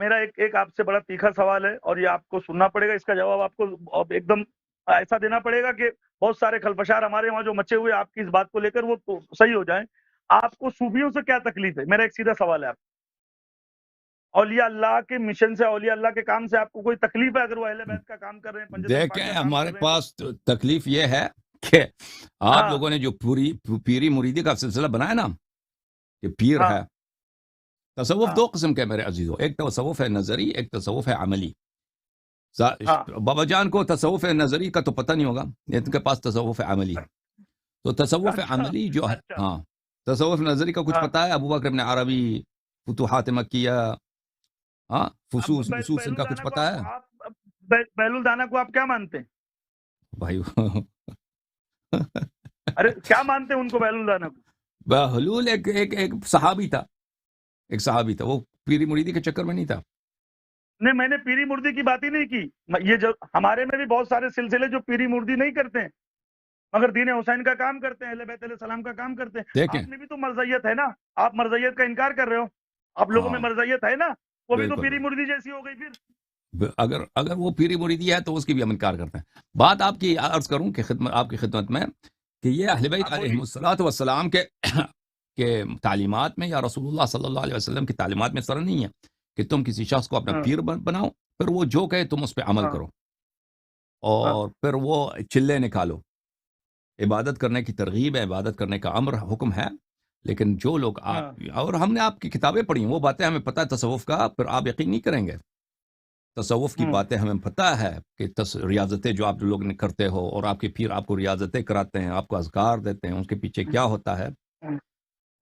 میرا ایک آپ سے بڑا تیکھا سوال ہے اور یہ آپ کو سننا پڑے گا، اس کا جواب آپ کو ایک دم ایسا دینا پڑے گا کہ بہت سارے خلفشار ہمارے وہاں جو مچے ہوئے آپ کی اس بات کو لے کر وہ صحیح ہو جائیں. آپ کو صوفیوں سے کیا تکلیف ہے؟ میرا ایک سیدھا سوال ہے آپ کو. اولیاء اللہ کے مشن سے، اولیاء اللہ کے کام سے آپ کو کوئی تکلیف ہے اگر وہ اہل بیت کا کام کر رہے ہیں، پنجتن پاک دیکھیں کا کام ہمارے کر رہے ہیں؟ پاس تکلیف یہ ہے کہ آپ ہاں لوگوں نے جو پیری مریدی کا سلسلہ بنایا نا کہ پیر ہاں ہے. تصوف ہاں دو قسم کے میرے عزیزوں، ایک تصوف ہے نظری، ایک تصوف ہے عملی. ہاں بابا جان کو تصوف نظری کا تو پتہ نہیں ہوگا، ان کے پاس تصوف عملی ہے. تو تصوف اچھا عملی جو ہے، اچھا ہاں تصوف نظری کا کچھ ہاں. پتہ ہے؟ ابو بکر ابن عربی، فتوحات مکیہ، ہاں اب فصوص وصوص ان کا کچھ پتہ ہے بہلول دانا کو آپ کیا مانتے ہیں؟ بھائی؟ ارے کیا مانتے ہیں ان کو، بہلول دانا کو؟ بہلول ایک صحابی تھا، ایک صحابی تھا، وہ پیری مریدی کے چکر میں نہیں تھا. نہیں، میں نے پیری مردی کی بات ہی نہیں کی. یہ جو ہمارے میں بھی بہت سارے سلسلے جو پیری مردی نہیں کرتے ہیں مگر دین حسین کا کام کرتے ہیں، اہل بیت علیہ السلام کا کام کرتے ہیں. دیکھیں آپ میں بھی تو مرزیت ہے نا، آپ مرزیت کا انکار کر رہے ہو. آپ لوگوں میں ہاں مرزیت ہے نا، وہ بھی تو بالکل پیری مردی جیسی ہو گئی پھر. اگر وہ پیری مریدی ہے تو اس کی بھی ہم انکار کرتے ہیں. بات آپ کی عرض کروں کہ آپ کی خدمت میں کہ یہ اہل بیت آپ علیہ بولیے. الصلوۃ والسلام کے تعلیمات میں یا رسول اللہ صلی اللہ علیہ وسلم کی تعلیمات میں سر نہیں ہے کہ تم کسی شخص کو اپنا ہاں پیر بناؤ، پھر وہ جو کہے تم اس پہ عمل ہاں کرو ہاں اور پھر وہ چلے نکالو. عبادت کرنے کی ترغیب ہے، عبادت کرنے کا امر حکم ہے، لیکن جو لوگ ہاں اور ہم نے آپ کی کتابیں پڑھی ہیں، وہ باتیں ہمیں پتہ ہے تصوف کا، پھر آپ یقین نہیں کریں گے. تصوف کی ہوں باتیں ہمیں پتہ ہے کہ ریاضتیں جو آپ لوگ کرتے ہو اور آپ کے پیر آپ کو ریاضتیں کراتے ہیں، آپ کو اذکار دیتے ہیں، ان کے پیچھے کیا ہوتا ہے. ہوں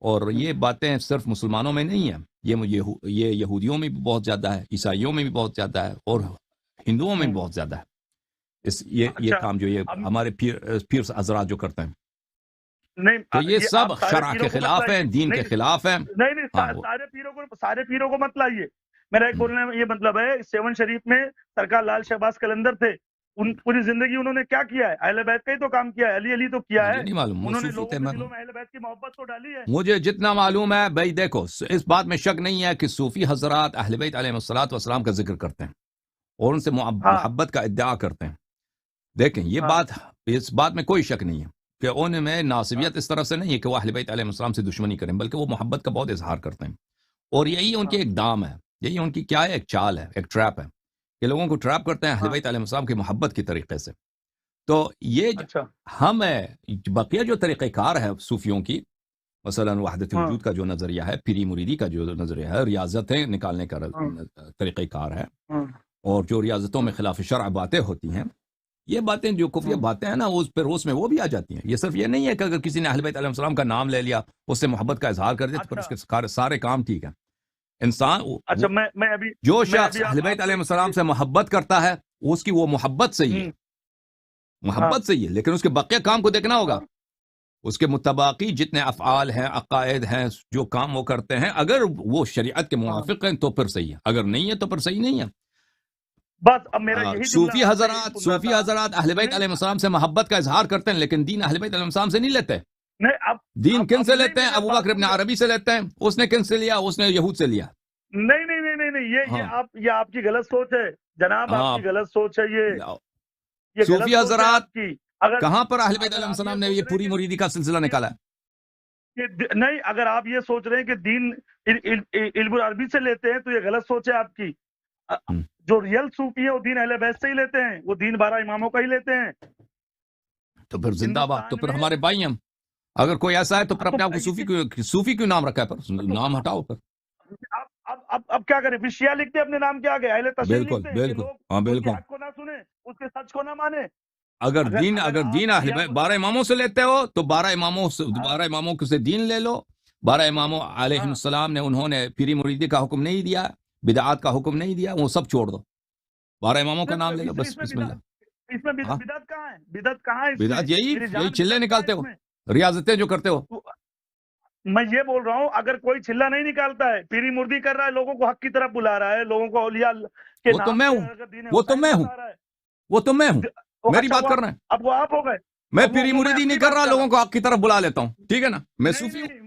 اور ہوں یہ باتیں صرف مسلمانوں میں نہیں ہیں، یہ یہودیوں میں بھی بہت زیادہ ہے، عیسائیوں میں بھی بہت زیادہ ہے، اور ہندوؤں میں بھی ہوں. بہت زیادہ ہے. یہ اچھا کام جو یہ اب ہمارے پیر حضرات جو کرتے ہیں، نہیں، تو یہ یہ سب آپ سارے شرع کے پیروں کو مت خلاف ہیں، لائیے. دین کے نہیں خلاف ہیں. نہیں نہیں، ہاں سارے پیروں کو مت لائیے. میرا ایک بولنے میں یہ مطلب ہے، سیون شریف میں سرکار لال شہباز قلندر تھے، ان پوری زندگی انہوں نے کیا کیا ہے؟ اہل بیت کا ہی تو کام کیا ہے، علی علی تو کیا ہے. مجھے نہیں معلوم، وہ انہوں نے صوفی لوگوں تھے. کے دلوں میں اہل بیت کی محبت تو ڈالی ہے. مجھے جتنا معلوم ہے بھائی، دیکھو اس بات میں شک نہیں ہے کہ صوفی حضرات اہل بیت علیہ الصلوۃ والسلام کا ذکر کرتے ہیں اور ان سے ہاں محبت کا ادعا کرتے ہیں. دیکھیں ہاں اس بات میں کوئی شک نہیں ہے کہ ان میں ہاں ناصبیت اس طرف سے نہیں ہے کہ وہ اہل بیت علیہ السلام سے دشمنی کریں، بلکہ وہ محبت کا بہت اظہار کرتے ہیں. اور یہی ان کی ہاں ایک دام ہے، یہی ان کی کیا ہے، ایک چال ہے، ایک ٹریپ ہے کہ لوگوں کو ٹریپ کرتے ہیں اہل ہاں. بیت علیہ السلام کی محبت کی طریقے سے. تو یہ اچھا. ہم بقیہ جو طریقہ کار ہے صوفیوں کی، مثلا وحدت ہاں وجود کا جو نظریہ ہے، پیری مریدی کا جو نظریہ ہے، ریاضتیں نکالنے کا ہاں طریقہ کار ہے، ہاں اور جو ریاضتوں میں ہاں. خلاف شرع باتیں ہوتی ہیں، یہ باتیں جو کفیہ باتیں ہیں نا، اس میں وہ بھی آ جاتی ہیں. یہ صرف یہ نہیں ہے کہ اگر کسی نے اہل بیت علیہ السلام کا نام لے لیا، اس سے محبت کا اظہار کر دیا، تو پھر اس اچھا کے سارے کام ٹھیک ہیں. انسان اچھا. میں ابھی جو میں شخص ابھی اہل بیت آپ کو علیہ السلام سے محبت کرتا ہے، اس کی وہ محبت صحیح ہے، ہاں محبت صحیح ہے، لیکن اس کے بقیہ کام کو دیکھنا ہوگا. اس کے مطابقی جتنے افعال ہیں، عقائد ہیں، جو کام وہ کرتے ہیں، اگر وہ شریعت کے ہاں. موافق ہیں تو پھر صحیح ہے، اگر نہیں ہے تو پھر صحیح نہیں ہے. بس اب میرا یہی جملہ صوفی میں یہی حضرات سن رہا تھا. اہل بیت نہیں علیہ السلام سے محبت کا اظہار کرتے ہیں، لیکن دین اہل بیت علیہ السلام سے نہیں لیتے. نہیں، دین کن اب سے نہیں، لیتے ہیں؟ میری اب ابو بات بکر ابن سن لے. عربی سے لیتے ہیں. اس نے کن سے لیا؟ اس نے یہود سے لیا. نہیں نہیں نہیں نہیں نہیں، ہاں یہ آپ کی غلط سوچ ہے جناب، آپ ہاں. کی غلط سوچ ہے. یہ غلط صوفی سوچ ہے حضرات آپ کی. اگر کہاں پر اہل بیت اگر علیہ آپ یہ السلام نے یہ سوچ رہے پوری ہیں مریدی کا سلسلہ نکالا ہے؟ نہیں، اگر آپ یہ سوچ رہے ہیں کہ دین علم العربی سے لیتے ہیں تو یہ غلط سوچ ہے آپ کی. جو ریئل صوفی ہے وہ دین اہل بیت سے ہی لیتے ہیں، وہ دین 12 اماموں کا ہی لیتے ہیں. تو پھر زندہ باد، تو ہندوستان پھر میں ہمارے بھائی ہم. اگر کوئی ایسا ہے تو پھر تو اپنے آپ کو صوفی کیوں نام رکھا ہے؟ پر تو نام ہٹاؤ پھر. اب کیا کریں؟ پھر شیعہ لکھتے ہیں اپنے نام کے آگے، اہل تشیع بالکل لکھتے ہیں کہ بالکل، ہاں لوگ ان کے بالکل. حق کو نہ سنیں، اس کے سچ کو نہ مانیں. اگر اگر آپ دین اہل شیعہ بیت کو 12 اماموں سے لیتے ہو تو 12 اماموں سے دین لے لو. 12 اماموں علیہ ہاں السلام نے، انہوں نے پیری مریدی کا حکم نہیں دیا، بدعات کا حکم نہیں دیا، وہ سب چھوڑ دو، 12 اماموں کا نام لے لو بس. بسم اللہ. اس میں ہاں، بدعت کہاں ہے؟ بدعت کہاں ہے اس میں؟ بدعت میری یہی جان، چلے بدعت کہاں ہے نکالتے اس ہو، میں؟ ریاضتیں جو کرتے ہو. میں یہ بول رہا ہوں، اگر کوئی چلا نہیں نکالتا ہے، پیری مردی کر رہا ہے، لوگوں کو حق کی طرف بلا رہا ہے، لوگوں کو اولیاء کے وہ تو نام میں سے ہوں، اگر دین وہ تو حسین میں ہوں، بتا رہا ہے. وہ تو میں ہوں. میری اچھا، بات وہ کر رہے ہیں. اب وہ آپ ہو گئے. میں اب پیری وہ میں مریدی نہیں اپنی کر بات رہا، کر رہا لوگوں ہوں. کو حق کی طرف بلا لیتا ہوں، ٹھیک ہے نا؟ میں نہیں صوفی ہوں. نہیں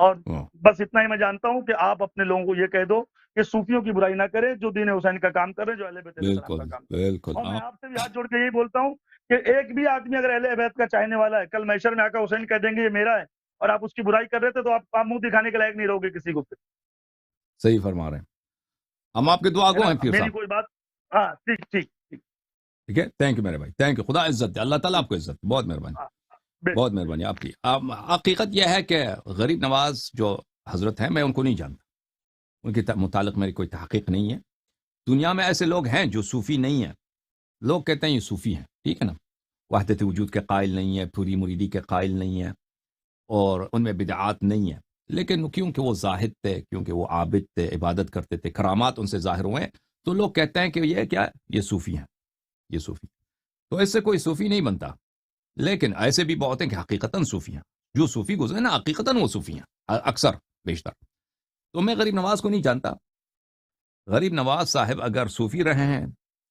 اور ہاں، بس اتنا ہی میں جانتا ہوں کہ آپ اپنے لوگوں کو یہ کہہ دو کہ صوفیوں کی برائی نہ کرے جو دین حسین کا کام کر رہے ہیں، جو اہل بیت علیہ السلام کا بالکل کام کر رہے ہیں۔ بالکل اور میں آپ آپ سے بھی ہاتھ جوڑ کے یہی بولتا ہوں کہ ایک بھی آدمی اگر اہل بیت کا چاہنے والا ہے، کل محشر میں آ کر حسین کہہ دیں گے یہ میرا ہے اور آپ اس کی برائی کر رہے تھے، تو آپ منہ دکھانے کے لائق نہیں رہو گے کسی کو پھر، صحیح فرما رہے ہیں، ہم آپ کے دعا ہے گو نا؟ ہیں پیر میری صاحب. کوئی بات، ہاں ٹھیک ٹھیک ٹھیک، ٹھیک ہے، تھینک یو میرے بھائی، تھینک یو، خدا عزت دے، اللہ تعالیٰ آپ کو عزت دے. بہت مہربانی، ہاں، بے بہت شک بے مہربانی شک۔ آپ کی. حقیقت یہ ہے کہ غریب نواز جو حضرت ہیں میں ان کو نہیں جانتا، ان کے متعلق میری کوئی تحقیق نہیں ہے. دنیا میں ایسے لوگ ہیں جو صوفی نہیں ہیں، لوگ کہتے ہیں یہ صوفی ہیں، ٹھیک ہے نا، وحدت وجود کے قائل نہیں ہے، پوری مریدی کے قائل نہیں ہے، اور ان میں بدعات نہیں ہیں، لیکن کیونکہ وہ زاہد تھے، کیونکہ وہ عابد تھے، عبادت کرتے تھے، کرامات ان سے ظاہر ہوئے ہیں، تو لوگ کہتے ہیں کہ یہ کیا ہے؟ یہ صوفی ہیں، یہ صوفی. تو اس سے کوئی صوفی نہیں بنتا، لیکن ایسے بھی بہت ہیں کہ حقیقتاً صوفی ہیں. جو صوفی گزرے نا حقیقتاً وہ صوفی ہیں، اکثر بیشتر. تو میں غریب نواز کو نہیں جانتا. غریب نواز صاحب اگر صوفی رہے ہیں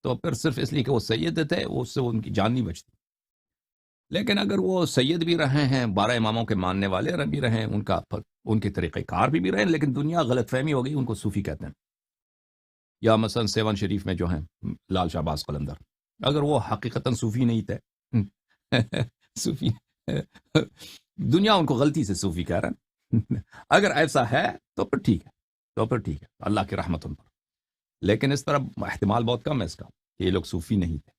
تو پھر صرف اس لیے کہ وہ سید تھے، اس سے ان کی جان نہیں بچتی. لیکن اگر وہ سید بھی رہے ہیں، 12 اماموں کے ماننے والے بھی رہے ہیں، ان کے طریقہ کار بھی رہے ہیں، لیکن دنیا غلط فہمی ہو گئی، ان کو صوفی کہتے ہیں. یا مثلا سیون شریف میں جو ہیں لال شہباز قلندر، اگر وہ حقیقتاً صوفی نہیں تھے صوفی دنیا ان کو غلطی سے صوفی کہہ رہا ہے. اگر ایسا ہے تو پھر ٹھیک ہے، تو پھر ٹھیک ہے، اللہ کی رحمت ان پر. لیکن اس طرح احتمال بہت کم ہے اس کا کہ یہ لوگ صوفی نہیں تھے.